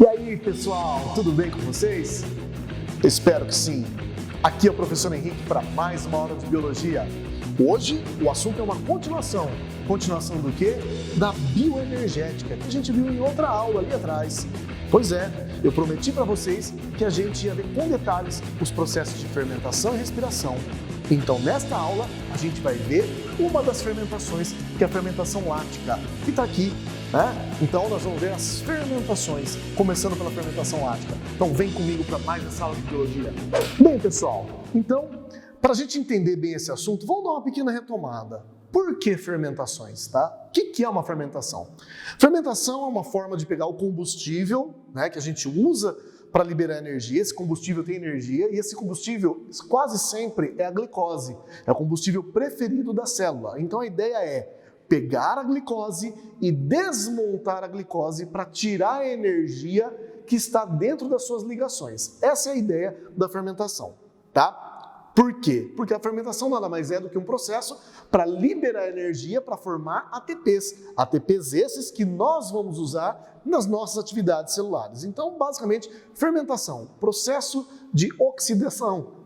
E aí, pessoal, tudo bem com vocês? Espero que sim. Aqui é o professor Henrique para mais uma aula de biologia. Hoje o assunto é uma continuação. Continuação do quê? Da bioenergética, que a gente viu em outra aula ali atrás. Pois é, eu prometi para vocês que a gente ia ver com detalhes os processos de fermentação e respiração. Então, nesta aula, a gente vai ver uma das fermentações, que é a fermentação lática, que está aqui, né? Então, nós vamos ver as fermentações, começando pela fermentação lática. Então, vem comigo para mais essa aula de biologia. Bem, pessoal, então, para a gente entender bem esse assunto, vamos dar uma pequena retomada. Por que fermentações, tá? O que é uma fermentação? Fermentação é uma forma de pegar o combustível, né, que a gente usa para liberar energia. Esse combustível tem energia e esse combustível quase sempre é a glicose. É o combustível preferido da célula. Então a ideia é pegar a glicose e desmontar a glicose para tirar a energia que está dentro das suas ligações. Essa é a ideia da fermentação, tá? Por quê? Porque a fermentação nada mais é do que um processo para liberar energia para formar ATPs. ATPs esses que nós vamos usar nas nossas atividades celulares. Então, basicamente, fermentação, processo de oxidação,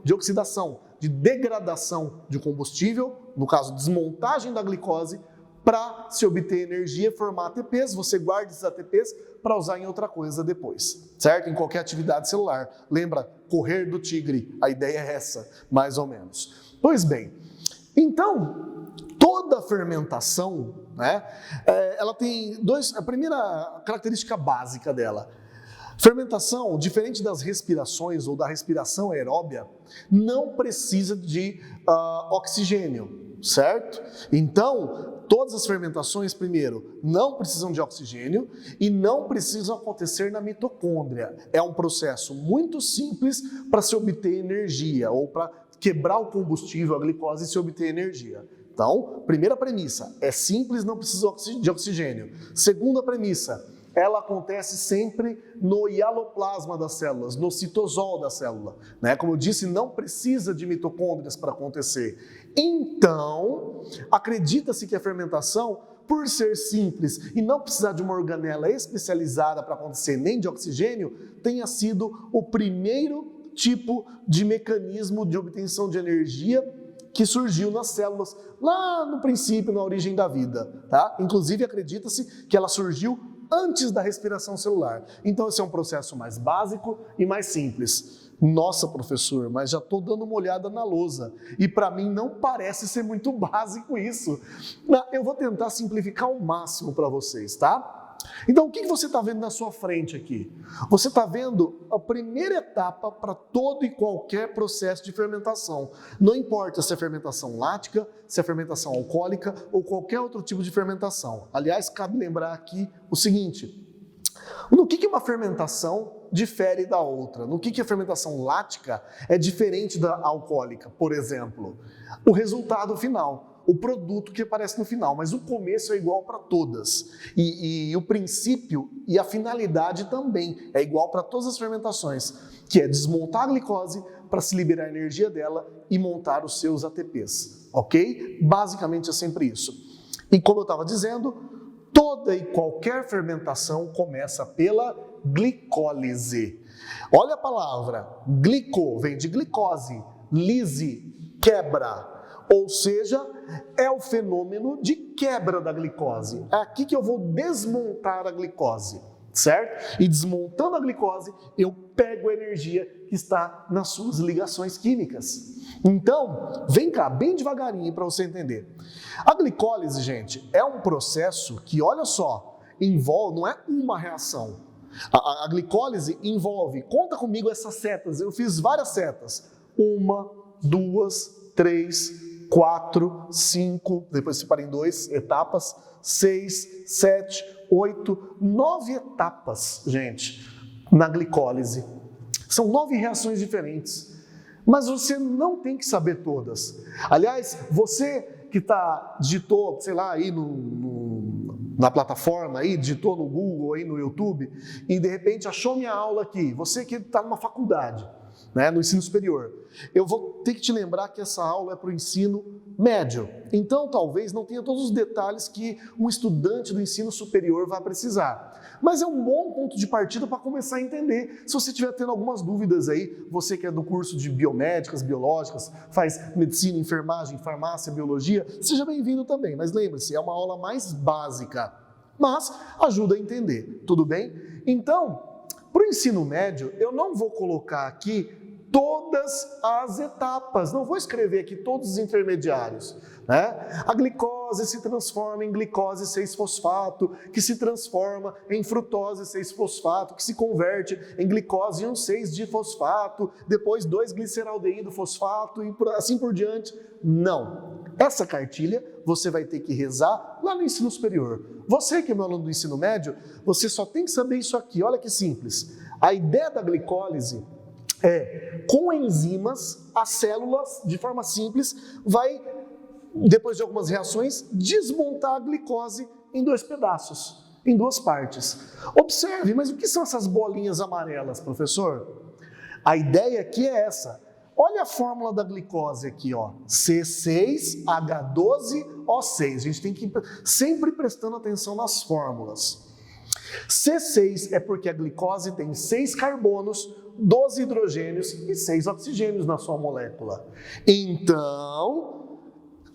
de degradação de combustível, no caso, desmontagem da glicose, para se obter energia, formar ATPs, você guarda esses ATPs para usar em outra coisa depois, certo? Em qualquer atividade celular. Lembra, correr do tigre, a ideia é essa, mais ou menos. Pois bem, então, toda fermentação, né, ela tem a primeira característica básica dela. Fermentação, diferente das respirações ou da respiração aeróbia, não precisa de oxigênio, certo? Então, todas as fermentações, primeiro, não precisam de oxigênio e não precisam acontecer na mitocôndria. É um processo muito simples para se obter energia ou para quebrar o combustível, a glicose, e se obter energia. Então, primeira premissa, é simples, não precisa de oxigênio. Segunda premissa, ela acontece sempre no hialoplasma das células, no citosol da célula, né? Como eu disse, não precisa de mitocôndrias para acontecer. Então, acredita-se que a fermentação, por ser simples e não precisar de uma organela especializada para acontecer, nem de oxigênio, tenha sido o primeiro tipo de mecanismo de obtenção de energia que surgiu nas células, lá no princípio, na origem da vida, tá? Inclusive, acredita-se que ela surgiu antes da respiração celular. Então, esse é um processo mais básico e mais simples. Nossa, professor, mas já estou dando uma olhada na lousa e para mim não parece ser muito básico isso. Eu vou tentar simplificar ao máximo para vocês, tá? Então, o que você está vendo na sua frente aqui? Você está vendo a primeira etapa para todo e qualquer processo de fermentação. Não importa se é fermentação lática, se é fermentação alcoólica ou qualquer outro tipo de fermentação. Aliás, cabe lembrar aqui o seguinte: no que uma fermentação difere da outra? No que a fermentação lática é diferente da alcoólica, por exemplo? O resultado final. O produto que aparece no final, mas o começo é igual para todas. E o princípio e a finalidade também é igual para todas as fermentações, que é desmontar a glicose para se liberar a energia dela e montar os seus ATPs, ok? Basicamente é sempre isso. E como eu estava dizendo, toda e qualquer fermentação começa pela glicólise. Olha a palavra, glico, vem de glicose, lise, quebra. Ou seja, é o fenômeno de quebra da glicose. É aqui que eu vou desmontar a glicose, certo? E desmontando a glicose, eu pego a energia que está nas suas ligações químicas. Então, vem cá, bem devagarinho para você entender. A glicólise, gente, é um processo que, olha só, envolve, não é uma reação. A glicólise envolve, conta comigo essas setas, eu fiz várias setas. 1, 2, 3, 4, 5, depois separa em 2 etapas, 6, 7, 8, 9 etapas, gente, na glicólise. São 9 reações diferentes, mas você não tem que saber todas. Aliás, você que digitou, sei lá, aí na plataforma, aí, digitou no Google, aí no YouTube, e de repente achou minha aula aqui, você que está numa faculdade, né, no ensino superior. Eu vou ter que te lembrar que essa aula é para o ensino médio. Então, talvez não tenha todos os detalhes que um estudante do ensino superior vai precisar. Mas é um bom ponto de partida para começar a entender. Se você estiver tendo algumas dúvidas aí, você que é do curso de biomédicas, biológicas, faz medicina, enfermagem, farmácia, biologia, seja bem-vindo também. Mas lembre-se, é uma aula mais básica, mas ajuda a entender, tudo bem? Então, para o ensino médio, eu não vou colocar aqui todas as etapas, não vou escrever aqui todos os intermediários, né? A glicose se transforma em glicose 6-fosfato, que se transforma em frutose 6-fosfato, que se converte em glicose 1,6-difosfato, depois 2-gliceraldeído-fosfato e assim por diante. Não. Essa cartilha você vai ter que rezar lá no ensino superior. Você que é meu aluno do ensino médio, você só tem que saber isso aqui. Olha que simples. A ideia da glicólise é, com enzimas, as células, de forma simples, vai, depois de algumas reações, desmontar a glicose em 2 pedaços, em 2 partes. Observe, mas o que são essas bolinhas amarelas, professor? A ideia aqui é essa. Olha a fórmula da glicose aqui, ó. C6H12O6. A gente tem que ir sempre prestando atenção nas fórmulas. C6 é porque a glicose tem 6 carbonos, 12 hidrogênios e 6 oxigênios na sua molécula. Então,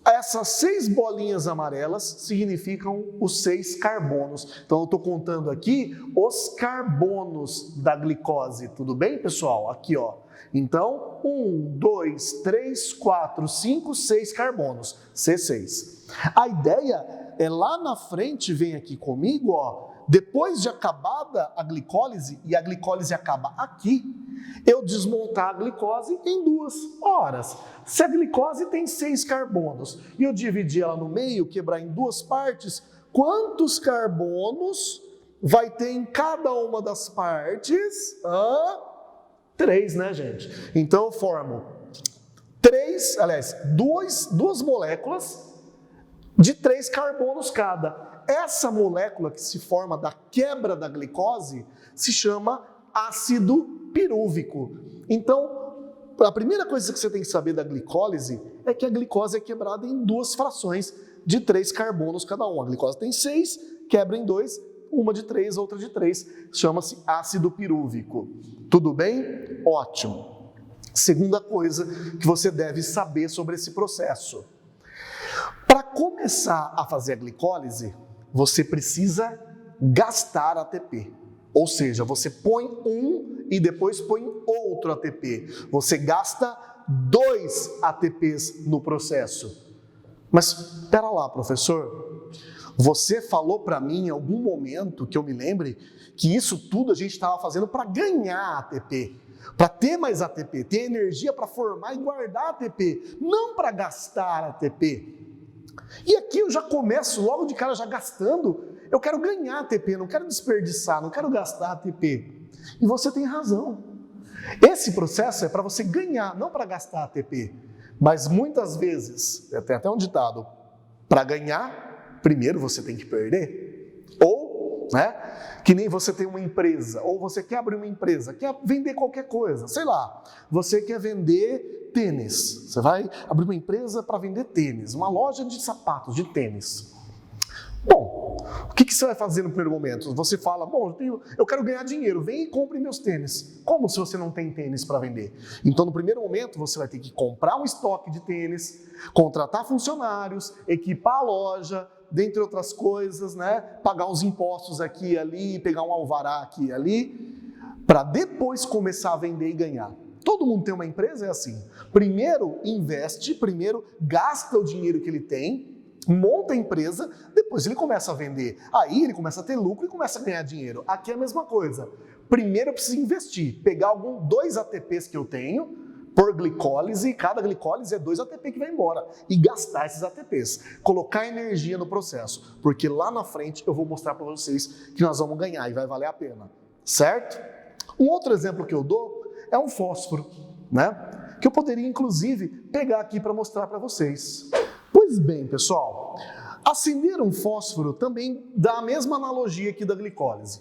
essas 6 bolinhas amarelas significam os 6 carbonos. Então, eu estou contando aqui os carbonos da glicose. Tudo bem, pessoal? Aqui, ó. Então, 1, 2, 3, 4, 5, 6 carbonos, C6. A ideia é lá na frente, vem aqui comigo, ó, depois de acabada a glicólise, e a glicólise acaba aqui, eu desmontar a glicose em 2 horas. Se a glicose tem 6 carbonos e eu dividir ela no meio, quebrar em 2 partes, quantos carbonos vai ter em cada uma das partes? 3, né, gente? Então eu formo 2 moléculas de 3 carbonos cada. Essa molécula que se forma da quebra da glicose se chama ácido pirúvico. Então, a primeira coisa que você tem que saber da glicólise é que a glicose é quebrada em 2 frações de 3 carbonos cada uma. A glicose tem 6, quebra em 2, uma de 3, outra de 3, chama-se ácido pirúvico. Tudo bem? Ótimo. Segunda coisa que você deve saber sobre esse processo. Para começar a fazer a glicólise, você precisa gastar ATP. Ou seja, você põe um e depois põe outro ATP. Você gasta 2 ATPs no processo. Mas espera lá, professor. Você falou para mim em algum momento, que eu me lembre, que isso tudo a gente estava fazendo para ganhar ATP. Para ter mais ATP, ter energia para formar e guardar ATP, não para gastar ATP. E aqui eu já começo logo de cara já gastando, eu quero ganhar ATP, não quero desperdiçar, não quero gastar ATP. E você tem razão. Esse processo é para você ganhar, não para gastar ATP. Mas muitas vezes, tem até um ditado, para ganhar, primeiro você tem que perder. Ou, né, que nem você tem uma empresa, ou você quer abrir uma empresa, quer vender qualquer coisa, sei lá, você quer vender tênis, você vai abrir uma empresa para vender tênis, uma loja de sapatos, de tênis. Bom, o que você vai fazer no primeiro momento? Você fala, bom, eu quero ganhar dinheiro, vem e compre meus tênis. Como se você não tem tênis para vender? Então, no primeiro momento, você vai ter que comprar um estoque de tênis, contratar funcionários, equipar a loja, dentre outras coisas, né? Pagar uns impostos aqui e ali, pegar um alvará aqui e ali, para depois começar a vender e ganhar. Todo mundo tem uma empresa, é assim. Primeiro investe, primeiro gasta o dinheiro que ele tem, monta a empresa, depois ele começa a vender. Aí ele começa a ter lucro e começa a ganhar dinheiro. Aqui é a mesma coisa. Primeiro eu preciso investir, pegar 2 ATPs que eu tenho, por glicólise, cada glicólise é 2 ATP que vai embora, e gastar esses ATPs, colocar energia no processo, porque lá na frente eu vou mostrar para vocês que nós vamos ganhar e vai valer a pena, certo? Um outro exemplo que eu dou é um fósforo, né? Que eu poderia inclusive pegar aqui para mostrar para vocês. Pois bem, pessoal, acender um fósforo também dá a mesma analogia aqui da glicólise.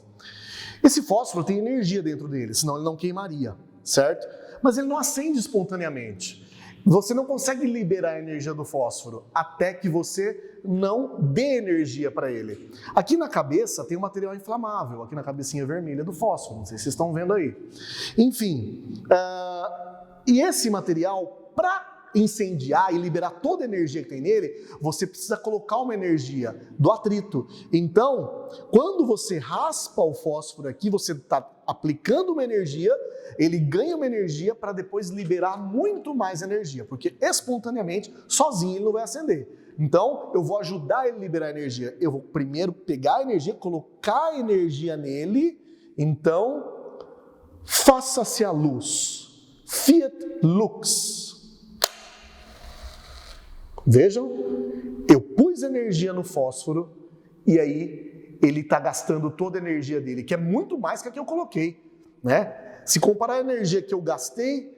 Esse fósforo tem energia dentro dele, senão ele não queimaria, certo? mas ele não acende espontaneamente. Você não consegue liberar a energia do fósforo até que você não dê energia para ele. Aqui na cabeça tem um material inflamável, aqui na cabecinha vermelha do fósforo, não sei se vocês estão vendo aí. Enfim, e esse material, para incendiar e liberar toda a energia que tem nele, você precisa colocar uma energia do atrito. Então, quando você raspa o fósforo aqui, você está aplicando uma energia, ele ganha uma energia para depois liberar muito mais energia, porque espontaneamente, sozinho, ele não vai acender. Então, eu vou ajudar ele a liberar energia. Eu vou primeiro pegar a energia, colocar a energia nele. Então, faça-se a luz. Fiat lux. Vejam, eu pus energia no fósforo e aí ele está gastando toda a energia dele, que é muito mais que a que eu coloquei, né? Se comparar a energia que eu gastei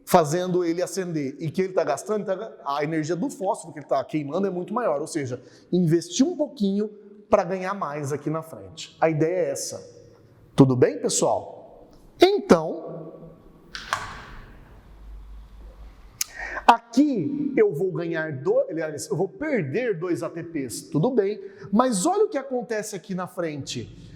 fazendo ele acender e que ele está gastando, a energia do fósforo que ele está queimando é muito maior, ou seja, investir um pouquinho para ganhar mais aqui na frente. A ideia é essa. Tudo bem, pessoal? Então, aqui eu vou eu vou perder 2 ATPs, tudo bem, mas olha o que acontece aqui na frente.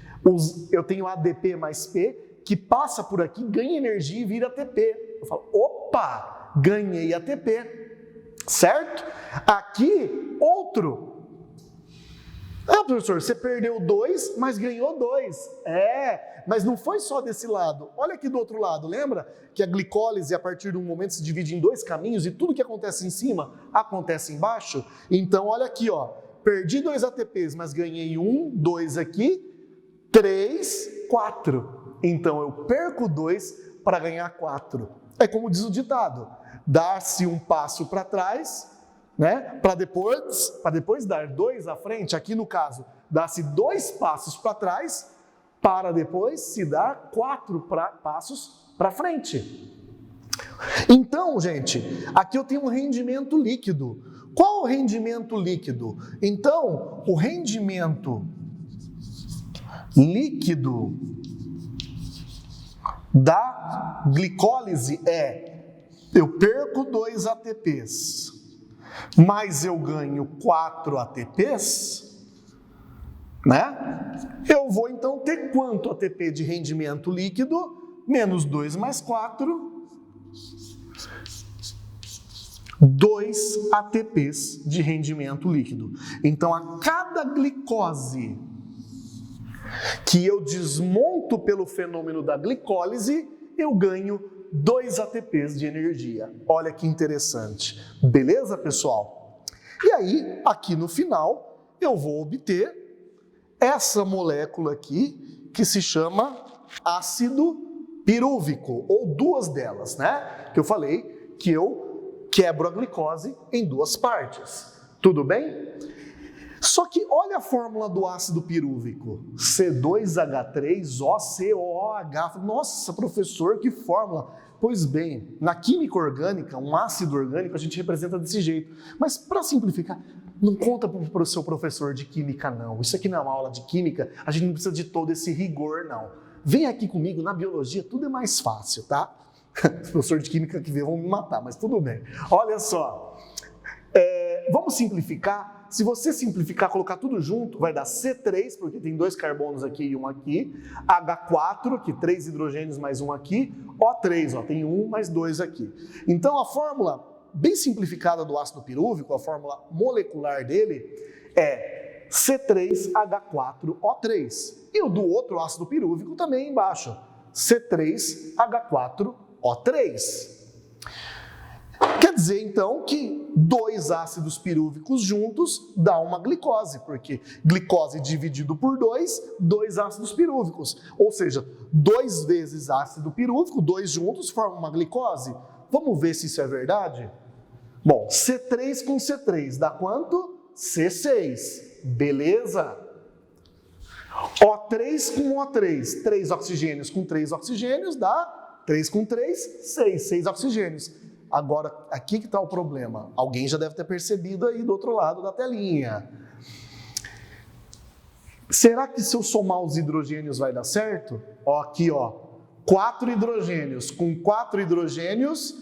Eu tenho ADP mais P, que passa por aqui, ganha energia e vira ATP. Eu falo, opa, ganhei ATP, certo? Aqui, outro. Professor, você perdeu 2, mas ganhou 2. Mas não foi só desse lado. Olha aqui do outro lado, lembra que a glicólise, a partir de um momento, se divide em 2 caminhos e tudo que acontece em cima, acontece embaixo? Então, olha aqui, ó. Perdi 2 ATPs, mas ganhei 1, 2 aqui, 3, 4. Então, eu perco 2 para ganhar 4. É como diz o ditado, dar-se um passo para trás, né? Para depois dar 2 à frente, aqui no caso, dá-se 2 passos para trás, para depois se dar 4 passos para frente. Então, gente, aqui eu tenho um rendimento líquido. Qual o rendimento líquido? Então, o rendimento líquido da glicólise eu perco 2 ATPs, mas eu ganho 4 ATPs, né? Eu vou então ter quanto ATP de rendimento líquido? Menos 2 mais 4, 2 ATPs de rendimento líquido. Então, a cada glicose que eu desmonto pelo fenômeno da glicólise, eu ganho 2 ATPs de energia. Olha que interessante. Beleza, pessoal? E aí, aqui no final, eu vou obter essa molécula aqui, que se chama ácido pirúvico, ou 2 delas, né? Que eu falei que eu quebro a glicose em 2 partes. Tudo bem? Só que olha a fórmula do ácido pirúvico, C2H3OCOOH. Nossa, professor, que fórmula! Pois bem, na química orgânica, um ácido orgânico a gente representa desse jeito. Mas para simplificar, não conta para o seu professor de química não. Isso aqui não é uma aula de química, a gente não precisa de todo esse rigor não. Vem aqui comigo, na biologia tudo é mais fácil, tá? Professor de química que vê vão me matar, mas tudo bem. Olha só, vamos simplificar. Se você simplificar, colocar tudo junto, vai dar C3, porque tem 2 carbonos aqui e 1 aqui, H4, aqui 3 hidrogênios mais 1 aqui, O3, ó, tem 1 mais 2 aqui. Então a fórmula bem simplificada do ácido pirúvico, a fórmula molecular dele é C3H4O3. E o do outro ácido pirúvico também embaixo, C3H4O3. Quer dizer, então, que 2 ácidos pirúvicos juntos dá uma glicose, porque glicose dividido por 2, 2 ácidos pirúvicos. Ou seja, 2 vezes ácido pirúvico, 2 juntos formam uma glicose. Vamos ver se isso é verdade? Bom, C3 com C3 dá quanto? C6. Beleza? O3 com O3, 3 oxigênios com 3 oxigênios dá 3 com 3, 6, 6 oxigênios. Agora, aqui que está o problema. Alguém já deve ter percebido aí do outro lado da telinha. Será que se eu somar os hidrogênios vai dar certo? Ó, aqui, ó. 4 hidrogênios com 4 hidrogênios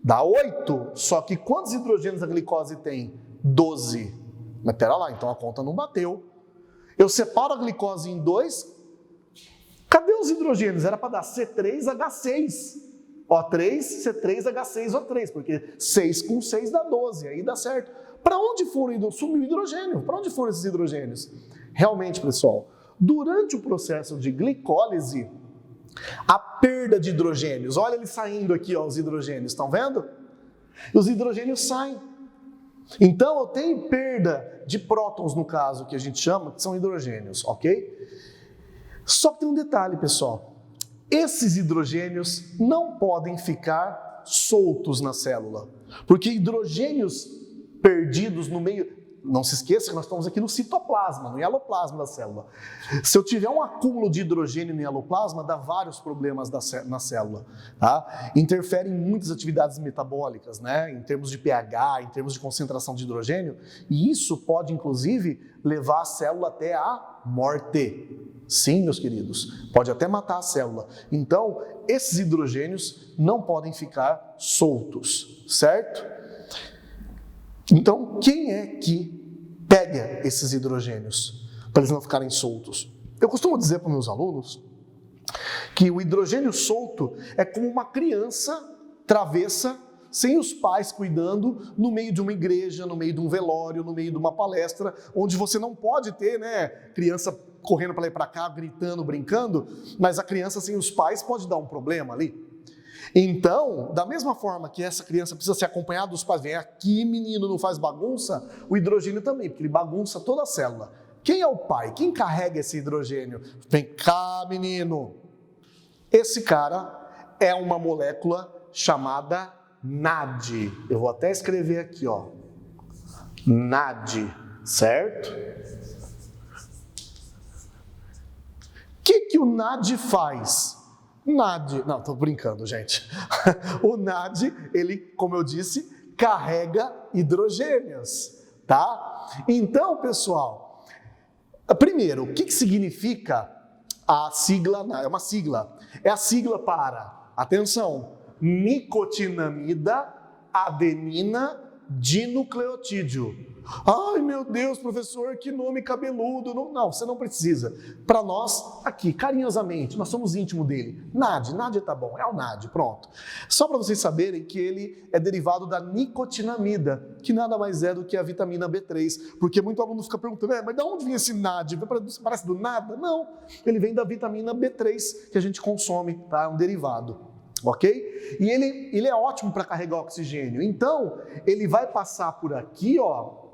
dá 8. Só que quantos hidrogênios a glicose tem? 12. Mas pera lá, então a conta não bateu. Eu separo a glicose em 2. Cadê os hidrogênios? Era para dar C3H6. O3, C3H6, O3, porque 6 com 6 dá 12, aí dá certo. Para onde foram? Sumiu o hidrogênio. Para onde foram esses hidrogênios? Realmente, pessoal, durante o processo de glicólise, a perda de hidrogênios, olha ele saindo aqui, ó, os hidrogênios, estão vendo? Os hidrogênios saem. Então eu tenho perda de prótons, no caso, que a gente chama, que são hidrogênios, ok? Só que tem um detalhe, pessoal. Esses hidrogênios não podem ficar soltos na célula, porque hidrogênios perdidos no meio... Não se esqueça que nós estamos aqui no citoplasma, no hialoplasma da célula. Se eu tiver um acúmulo de hidrogênio no hialoplasma, dá vários problemas na célula. Tá? Interfere em muitas atividades metabólicas, né? Em termos de pH, em termos de concentração de hidrogênio, e isso pode, inclusive, levar a célula até a morte. Sim, meus queridos, pode até matar a célula. Então, esses hidrogênios não podem ficar soltos, certo? Então, quem é que pega esses hidrogênios para eles não ficarem soltos? Eu costumo dizer para os meus alunos que o hidrogênio solto é como uma criança travessa, sem os pais cuidando, no meio de uma igreja, no meio de um velório, no meio de uma palestra, onde você não pode ter, né, criança correndo para lá e para cá, gritando, brincando, mas a criança sem os pais pode dar um problema ali. Então, da mesma forma que essa criança precisa ser acompanhada dos pais, vem aqui menino, não faz bagunça, o hidrogênio também, porque ele bagunça toda a célula. Quem é o pai? Quem carrega esse hidrogênio? Vem cá menino. Esse cara é uma molécula chamada NAD. Eu vou até escrever aqui, ó. NAD, certo? O que o NAD faz? NAD, não, tô brincando, gente. O NAD, ele, como eu disse, carrega hidrogênios, tá? Então, pessoal, primeiro, o que significa a sigla? É uma sigla. É a sigla para, atenção, nicotinamida adenina dinucleotídeo. Ai, meu Deus, professor, que nome cabeludo. Não, você não precisa. Para nós, aqui, carinhosamente, nós somos íntimo dele. NAD tá bom, é o NAD, pronto. Só para vocês saberem que ele é derivado da nicotinamida, que nada mais é do que a vitamina B3, porque muito aluno fica perguntando, mas de onde vem esse NAD? Parece do nada? Não, ele vem da vitamina B3 que a gente consome, tá? É um derivado. Ok? E ele é ótimo para carregar oxigênio. Então, ele vai passar por aqui, ó,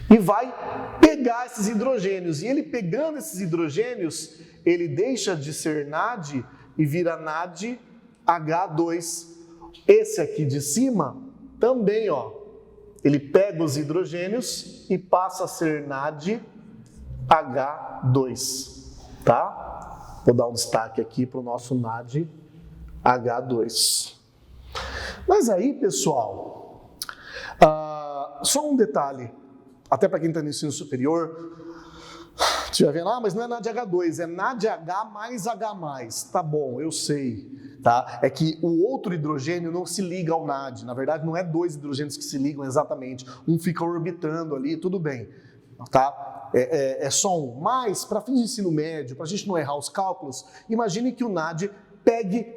e vai pegar esses hidrogênios. E ele pegando esses hidrogênios, ele deixa de ser NAD e vira NADH2. Esse aqui de cima também, ó, ele pega os hidrogênios e passa a ser NADH2, tá? Vou dar um destaque aqui para o nosso NADH2. Mas aí, pessoal, só um detalhe, até para quem está no ensino superior, você vai vendo, mas não é NADH2, é NADH mais H+. Tá bom, eu sei, tá? É que o outro hidrogênio não se liga ao NAD, na verdade não é 2 hidrogênios que se ligam exatamente, um fica orbitando ali, tudo bem, tá? É só um, mas para fins de ensino médio, para a gente não errar os cálculos, imagine que o NAD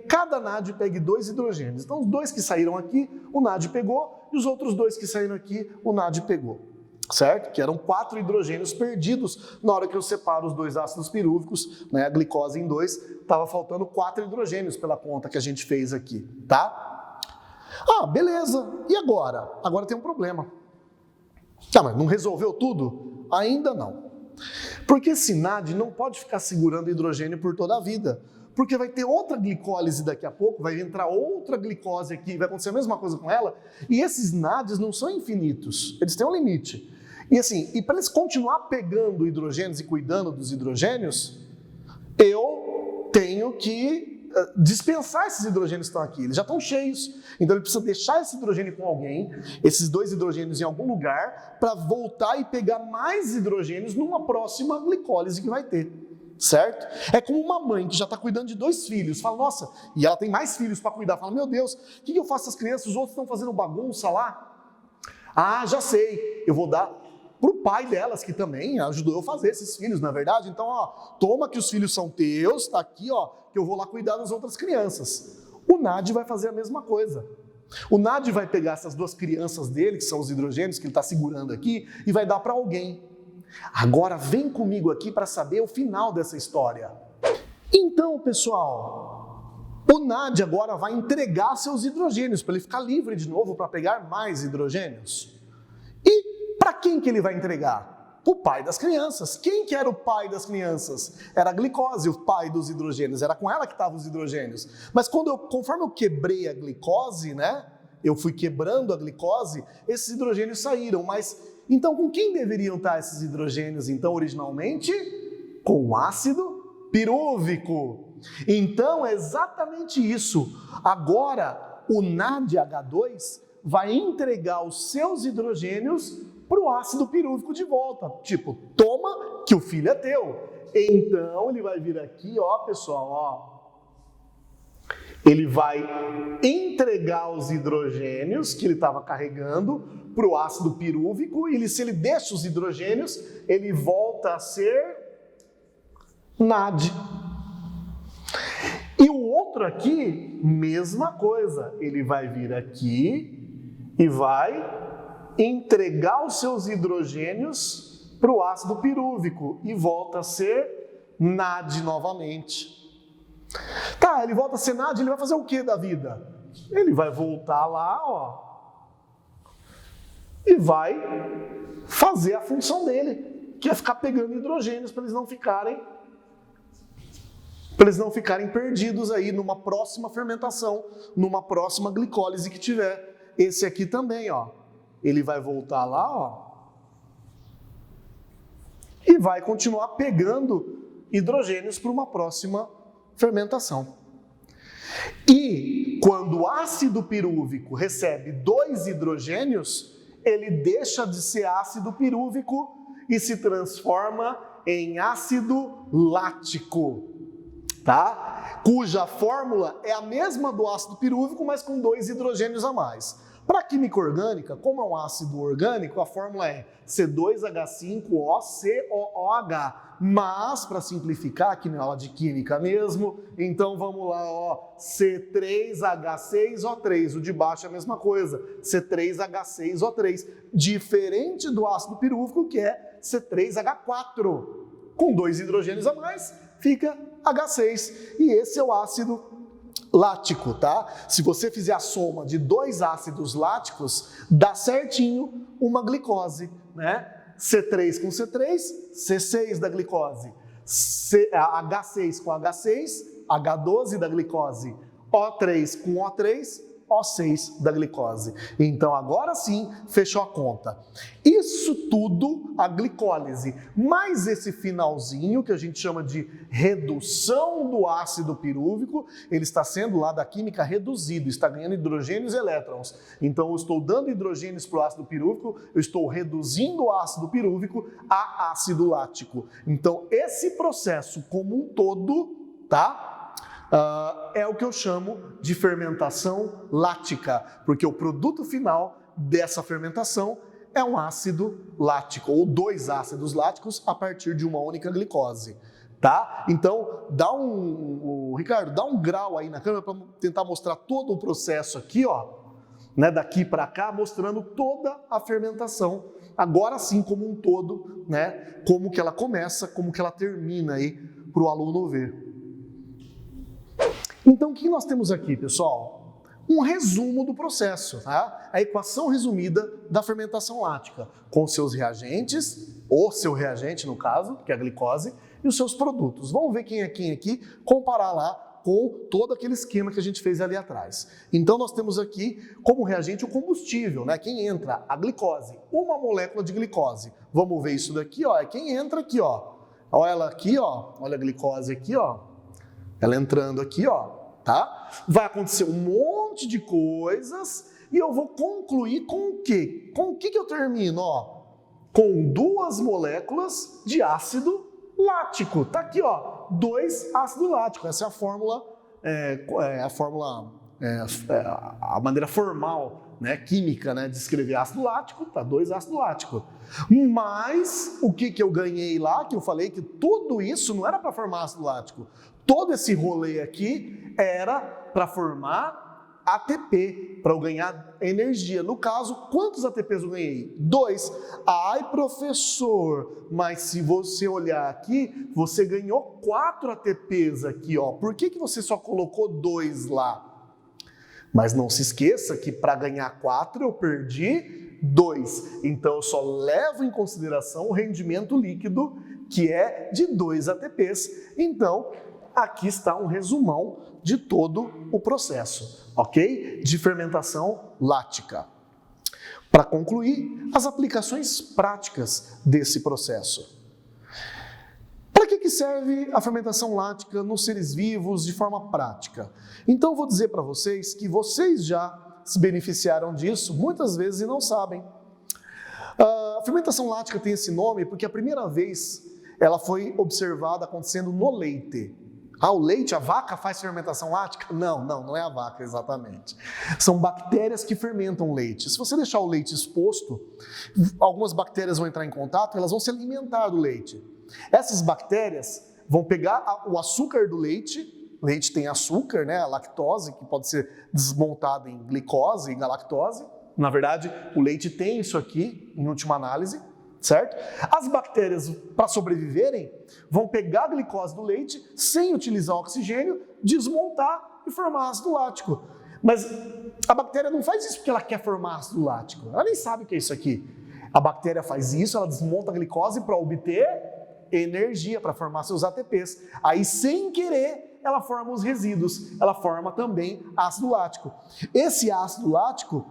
cada NAD pegue 2 hidrogênios. Então, os 2 que saíram aqui, o NAD pegou, e os outros 2 que saíram aqui, o NAD pegou. Certo? Que eram 4 hidrogênios perdidos na hora que eu separo os 2 ácidos pirúvicos, né, a glicose em 2, estava faltando 4 hidrogênios pela conta que a gente fez aqui, tá? Beleza. E agora? Agora tem um problema. Tá, mas não resolveu tudo? Ainda não. Porque esse NAD não pode ficar segurando hidrogênio por toda a vida. Porque vai ter outra glicólise daqui a pouco, vai entrar outra glicose aqui, vai acontecer a mesma coisa com ela, e esses NADs não são infinitos, eles têm um limite. E assim, para eles continuar pegando hidrogênios e cuidando dos hidrogênios, eu tenho que dispensar esses hidrogênios que estão aqui, eles já estão cheios, então ele precisa deixar esse hidrogênio com alguém, esses 2 hidrogênios em algum lugar, para voltar e pegar mais hidrogênios numa próxima glicólise que vai ter. certo? É como uma mãe que já está cuidando de 2 filhos, fala, nossa, e ela tem mais filhos para cuidar, fala, meu Deus, o que eu faço com as crianças? Os outros estão fazendo bagunça lá. Ah, já sei, eu vou dar para o pai delas, que também ajudou eu a fazer esses filhos, na verdade. Então, ó, toma que os filhos são teus, tá aqui, ó, que eu vou lá cuidar das outras crianças. O NAD vai fazer a mesma coisa. O NAD vai pegar essas 2 crianças dele, que são os hidrogênios que ele está segurando aqui, e vai dar para alguém. Agora vem comigo aqui para saber o final dessa história. Então, pessoal, o NAD agora vai entregar seus hidrogênios para ele ficar livre de novo para pegar mais hidrogênios. E para quem que ele vai entregar? Para o pai das crianças. Quem que era o pai das crianças? Era a glicose, o pai dos hidrogênios. Era com ela que estavam os hidrogênios. Mas conforme eu quebrei a glicose, né? Eu fui quebrando a glicose, esses hidrogênios saíram. Mas então com quem deveriam estar esses hidrogênios, então, originalmente? Com o ácido pirúvico. Então é exatamente isso. Agora o NADH2 vai entregar os seus hidrogênios para o ácido pirúvico de volta. Tipo, toma que o filho é teu. Então ele vai vir aqui, ó, pessoal, ó. Ele vai entregar os hidrogênios que ele estava carregando para o ácido pirúvico e se ele deixa os hidrogênios, ele volta a ser NAD. E o outro aqui, mesma coisa. Ele vai vir aqui e vai entregar os seus hidrogênios para o ácido pirúvico e volta a ser NAD novamente. Tá, ele volta a ser NAD, ele vai fazer o que da vida? Ele vai voltar lá, ó, e vai fazer a função dele, que é ficar pegando hidrogênios para eles não ficarem perdidos aí numa próxima fermentação, numa próxima glicólise que tiver. Esse aqui também, ó, ele vai voltar lá, ó, e vai continuar pegando hidrogênios para uma próxima fermentação. E quando o ácido pirúvico recebe 2 hidrogênios, ele deixa de ser ácido pirúvico e se transforma em ácido lático, tá? Cuja fórmula é a mesma do ácido pirúvico, mas com 2 hidrogênios a mais. Para a química orgânica, como é um ácido orgânico, a fórmula é C2H5OCOOH. Mas, para simplificar, aqui na aula de química mesmo, então vamos lá, ó, C3H6O3. O de baixo é a mesma coisa, C3H6O3. Diferente do ácido pirúvico, que é C3H4. Com 2 hidrogênios a mais, fica H6. E esse é o ácido lático, tá? Se você fizer a soma de 2 ácidos láticos, dá certinho uma glicose, né? C3 com C3, C6 da glicose, H6 com H6, H12 da glicose, O3 com O3, O6 da glicose. Então agora sim, fechou a conta. Isso tudo a glicólise, mais esse finalzinho que a gente chama de redução do ácido pirúvico, ele está sendo lá da química reduzido, está ganhando hidrogênios e elétrons. Então eu estou dando hidrogênios para o ácido pirúvico, eu estou reduzindo o ácido pirúvico a ácido lático. Então esse processo como um todo, tá? É o que eu chamo de fermentação lática, porque o produto final dessa fermentação é um ácido lático, ou 2 ácidos láticos a partir de uma única glicose, tá? Então, Ricardo, dá um grau aí na câmera para tentar mostrar todo o processo aqui, ó, né, daqui para cá, mostrando toda a fermentação, agora sim como um todo, né, como que ela começa, como que ela termina aí para o aluno ver. Então, o que nós temos aqui, pessoal? Um resumo do processo, tá? A equação resumida da fermentação lática, com seus reagentes, ou seu reagente no caso, que é a glicose, e os seus produtos. Vamos ver quem é quem aqui, comparar lá com todo aquele esquema que a gente fez ali atrás. Então, nós temos aqui como reagente o combustível, né? Quem entra? A glicose, uma molécula de glicose. Vamos ver isso daqui, ó, é quem entra aqui, ó. Olha ela aqui, ó, olha a glicose aqui, ó. Ela entrando aqui, ó, tá? Vai acontecer um monte de coisas e eu vou concluir com o quê? Com o que eu termino, ó? Com 2 moléculas de ácido lático. Tá aqui, ó, 2 ácido lático. Essa é a fórmula, a maneira formal, né, química, né, de escrever ácido lático, tá 2 ácido lático. Mas o que eu ganhei lá, que eu falei que tudo isso não era para formar ácido lático. Todo esse rolê aqui era para formar ATP, para eu ganhar energia. No caso, quantos ATPs eu ganhei? 2. Ai, professor, mas se você olhar aqui, você ganhou 4 ATPs aqui, ó. Por que você só colocou 2 lá? Mas não se esqueça que para ganhar 4 eu perdi 2. Então eu só levo em consideração o rendimento líquido, que é de 2 ATPs. Então, aqui está um resumão de todo o processo, ok? De fermentação lática. Para concluir, as aplicações práticas desse processo. Para que serve a fermentação lática nos seres vivos de forma prática? Então, vou dizer para vocês que vocês já se beneficiaram disso muitas vezes e não sabem. A fermentação lática tem esse nome porque a primeira vez ela foi observada acontecendo no leite. Ah, o leite, a vaca faz fermentação lática? Não é a vaca exatamente. São bactérias que fermentam o leite. Se você deixar o leite exposto, algumas bactérias vão entrar em contato, elas vão se alimentar do leite. Essas bactérias vão pegar o açúcar do leite. O leite tem açúcar, né, a lactose, que pode ser desmontada em glicose e galactose. Na verdade, o leite tem isso aqui, em última análise. Certo? As bactérias, para sobreviverem, vão pegar a glicose do leite sem utilizar oxigênio, desmontar e formar ácido lático. Mas a bactéria não faz isso porque ela quer formar ácido lático. Ela nem sabe o que é isso aqui. A bactéria faz isso, ela desmonta a glicose para obter energia, para formar seus ATPs. Aí, sem querer, ela forma os resíduos. Ela forma também ácido lático. Esse ácido lático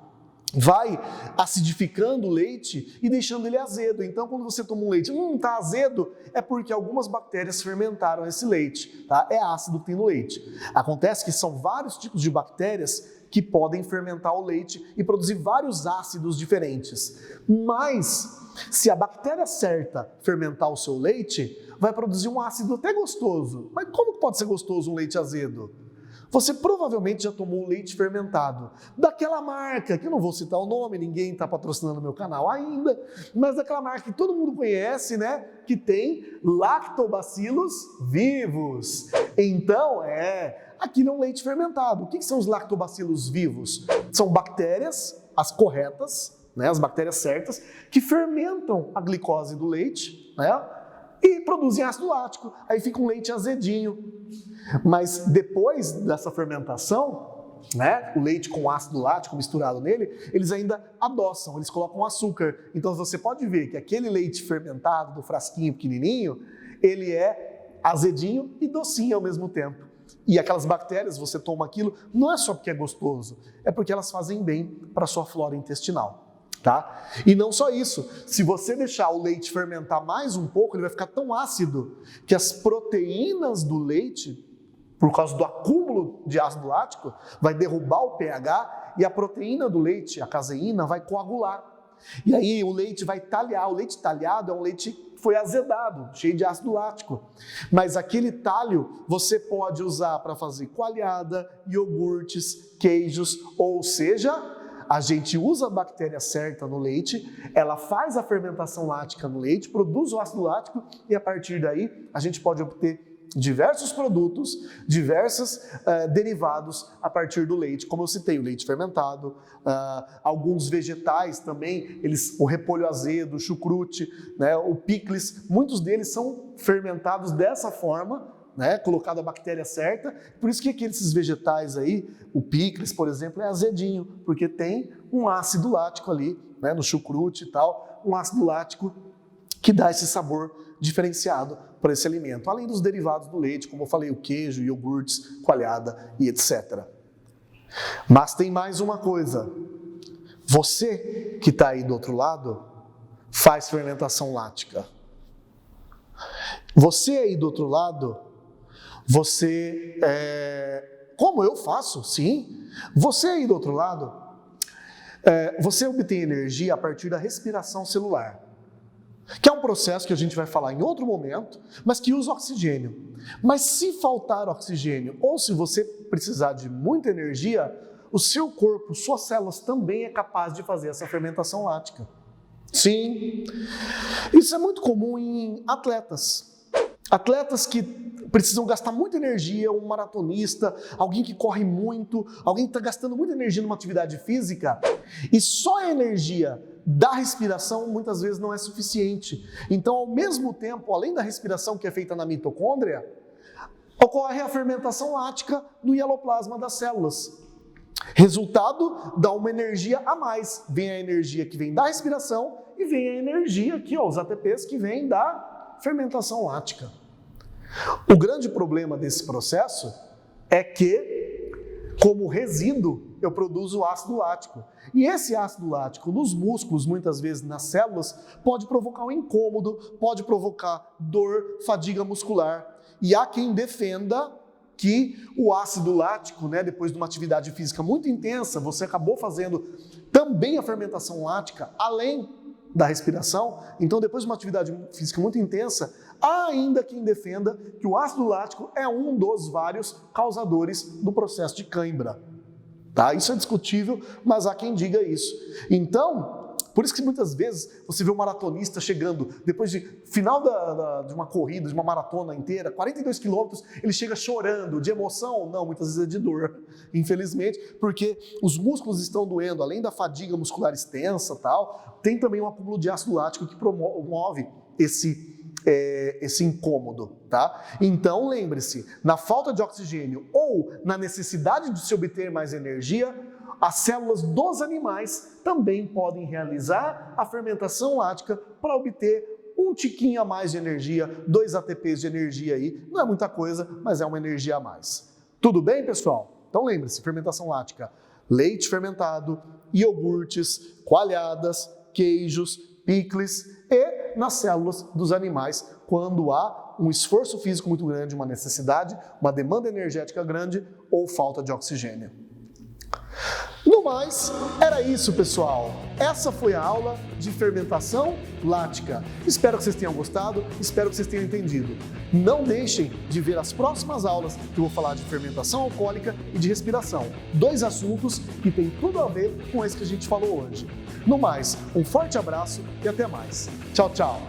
vai acidificando o leite e deixando ele azedo. Então, quando você toma um leite, tá azedo, é porque algumas bactérias fermentaram esse leite, tá? É ácido que tem no leite. Acontece que são vários tipos de bactérias que podem fermentar o leite e produzir vários ácidos diferentes. Mas, se a bactéria certa fermentar o seu leite, vai produzir um ácido até gostoso. Mas como que pode ser gostoso um leite azedo? Você provavelmente já tomou leite fermentado, daquela marca, que eu não vou citar o nome, ninguém está patrocinando meu canal ainda, mas daquela marca que todo mundo conhece, né? Que tem lactobacilos vivos. Então, aquilo é um leite fermentado. O que são os lactobacilos vivos? São bactérias, as corretas, né? As bactérias certas, que fermentam a glicose do leite, né? E produzem ácido lático, aí fica um leite azedinho. Mas depois dessa fermentação, né, o leite com ácido lático misturado nele, eles ainda adoçam, eles colocam açúcar. Então você pode ver que aquele leite fermentado do frasquinho pequenininho, ele é azedinho e docinho ao mesmo tempo. E aquelas bactérias, você toma aquilo, não é só porque é gostoso, é porque elas fazem bem para a sua flora intestinal. Tá? E não só isso, se você deixar o leite fermentar mais um pouco, ele vai ficar tão ácido que as proteínas do leite, por causa do acúmulo de ácido lático, vai derrubar o pH e a proteína do leite, a caseína, vai coagular. E aí o leite vai talhar. O leite talhado é um leite que foi azedado, cheio de ácido lático. Mas aquele talho você pode usar para fazer coalhada, iogurtes, queijos, ou seja, a gente usa a bactéria certa no leite, ela faz a fermentação lática no leite, produz o ácido lático e a partir daí a gente pode obter diversos produtos, diversos derivados a partir do leite, como eu citei, o leite fermentado, alguns vegetais também, o repolho azedo, o chucrute, né, o picles, muitos deles são fermentados dessa forma, né, colocado a bactéria certa, por isso que esses vegetais aí, o picles, por exemplo, é azedinho, porque tem um ácido lático ali, né, no chucrute e tal, um ácido lático que dá esse sabor diferenciado para esse alimento, além dos derivados do leite, como eu falei, o queijo, iogurtes, coalhada e etc. Mas tem mais uma coisa, você que está aí do outro lado, faz fermentação lática. Você aí do outro lado, como eu faço, sim. Você aí do outro lado, você obtém energia a partir da respiração celular. que é um processo que a gente vai falar em outro momento, mas que usa oxigênio. Mas se faltar oxigênio ou se você precisar de muita energia, o seu corpo, suas células também é capaz de fazer essa fermentação lática. Sim, isso é muito comum em atletas. Atletas que precisam gastar muita energia, um maratonista, alguém que corre muito, alguém que está gastando muita energia numa atividade física, e só a energia da respiração muitas vezes não é suficiente. Então, ao mesmo tempo, além da respiração que é feita na mitocôndria, ocorre a fermentação lática no hieloplasma das células. Resultado, dá uma energia a mais. Vem a energia que vem da respiração e vem a energia aqui, ó, os ATPs que vêm da fermentação lática. O grande problema desse processo é que, como resíduo, eu produzo ácido lático. E esse ácido lático nos músculos, muitas vezes nas células, pode provocar um incômodo, pode provocar dor, fadiga muscular. E há quem defenda que o ácido lático, depois de uma atividade física muito intensa, você acabou fazendo também a fermentação lática, além da respiração. Então, depois de uma atividade física muito intensa, há ainda quem defenda que o ácido lático é um dos vários causadores do processo de cãibra. Tá? Isso é discutível, mas há quem diga isso. Então, por isso que muitas vezes você vê um maratonista chegando, depois de final de uma corrida, de uma maratona inteira, 42 quilômetros, ele chega chorando, de emoção? Não, muitas vezes é de dor, infelizmente, porque os músculos estão doendo, além da fadiga muscular extensa, tal, tem também um acúmulo de ácido lático que promove esse incômodo, tá? Então, lembre-se, na falta de oxigênio ou na necessidade de se obter mais energia, as células dos animais também podem realizar a fermentação lática para obter um tiquinho a mais de energia, 2 ATPs de energia aí. Não é muita coisa, mas é uma energia a mais. Tudo bem, pessoal? Então lembre-se, fermentação lática, leite fermentado, iogurtes, coalhadas, queijos, picles e nas células dos animais, quando há um esforço físico muito grande, uma necessidade, uma demanda energética grande ou falta de oxigênio. No mais, era isso, pessoal. Essa foi a aula de fermentação lática. Espero que vocês tenham gostado, espero que vocês tenham entendido. Não deixem de ver as próximas aulas que eu vou falar de fermentação alcoólica e de respiração. 2 assuntos que têm tudo a ver com esse que a gente falou hoje. No mais, um forte abraço e até mais. Tchau, tchau!